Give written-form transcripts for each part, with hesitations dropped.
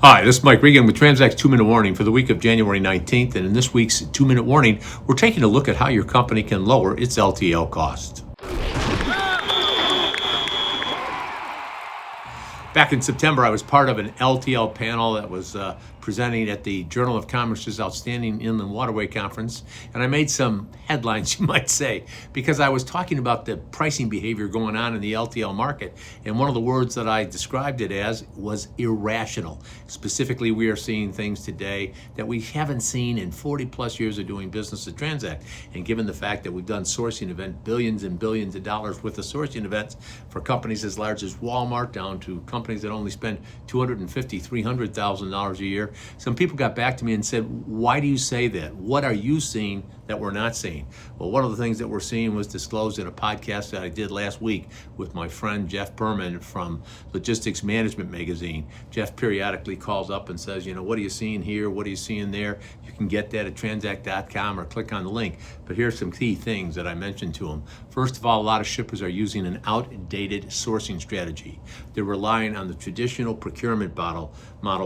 Hi, this is Mike Regan with TranzAct's 2-Minute Warning for the week of January 19th. And in this week's 2-Minute Warning, we're taking a look at how your company can lower its LTL costs. Back in September, I was part of an LTL panel that was presenting at the Journal of Commerce's Outstanding Inland Waterway Conference, and I made some headlines, you might say, because I was talking about the pricing behavior going on in the LTL market, and one of the words that I described it as was irrational. Specifically, we are seeing things today that we haven't seen in 40 plus years of doing business at TranzAct, and given the fact that we've done sourcing events, billions and billions of dollars worth of sourcing events for companies as large as Walmart down to companies that only spend $250,000, $300,000 a year. Some people got back to me and said, why do you say that? What are you seeing that we're not seeing? Well, one of the things that we're seeing was disclosed in a podcast that I did last week with my friend Jeff Berman from Logistics Management Magazine. Jeff periodically calls up and says, what are you seeing here? What are you seeing there? You can get that at TranzAct.com or click on the link. But here's some key things that I mentioned to him. First of all, a lot of shippers are using an outdated sourcing strategy. They're relying on the traditional procurement model,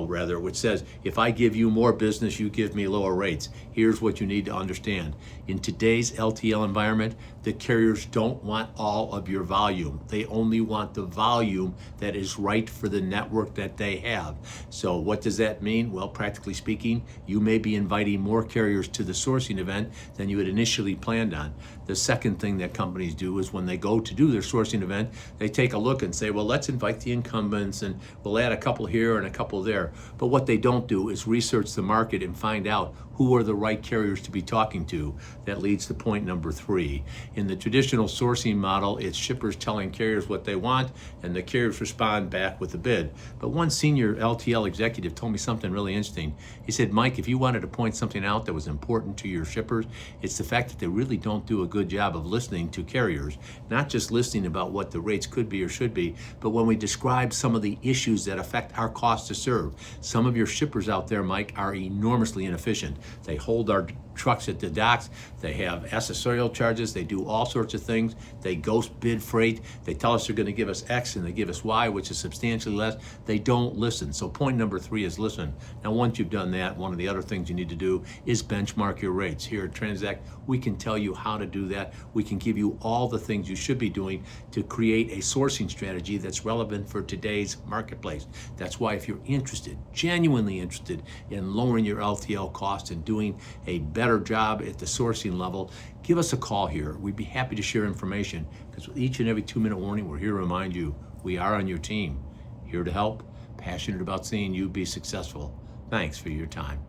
which says, if I give you more business, you give me lower rates. Here's what you need to understand. In today's LTL environment, the carriers don't want all of your volume. They only want the volume that is right for the network that they have. So what does that mean? Well, practically speaking, you may be inviting more carriers to the sourcing event than you had initially planned on. The second thing that companies do is when they go to do their sourcing event, they take a look and say, well, let's invite the incumbents and we'll add a couple here and a couple there. But what they don't do is research the market and find out who are the right carriers to be talking to. That leads to point number 3. In the traditional sourcing model, it's shippers telling carriers what they want and the carriers respond back with a bid. But one senior LTL executive told me something really interesting. He said, Mike, if you wanted to point something out that was important to your shippers, it's the fact that they really don't do a good job of listening to carriers, not just listening about what the rates could be or should be, but when we describe some of the issues that affect our cost to serve. Some of your shippers out there, Mike, are enormously inefficient. They hold our trucks at the docks, they have accessorial charges, they do all sorts of things, they ghost bid freight, they tell us they're going to give us X and they give us Y, which is substantially less. They don't listen. So point number 3 is listen. Now once you've done that, one of the other things you need to do is benchmark your rates. Here at TranzAct, we can tell you how to do that. We can give you all the things you should be doing to create a sourcing strategy that's relevant for today's marketplace. That's why if you're interested, genuinely interested in lowering your LTL costs and doing a better job at the sourcing level, give us a call here. We'd be happy to share information because with each and every 2-minute warning, we're here to remind you we are on your team, here to help, passionate about seeing you be successful. Thanks for your time.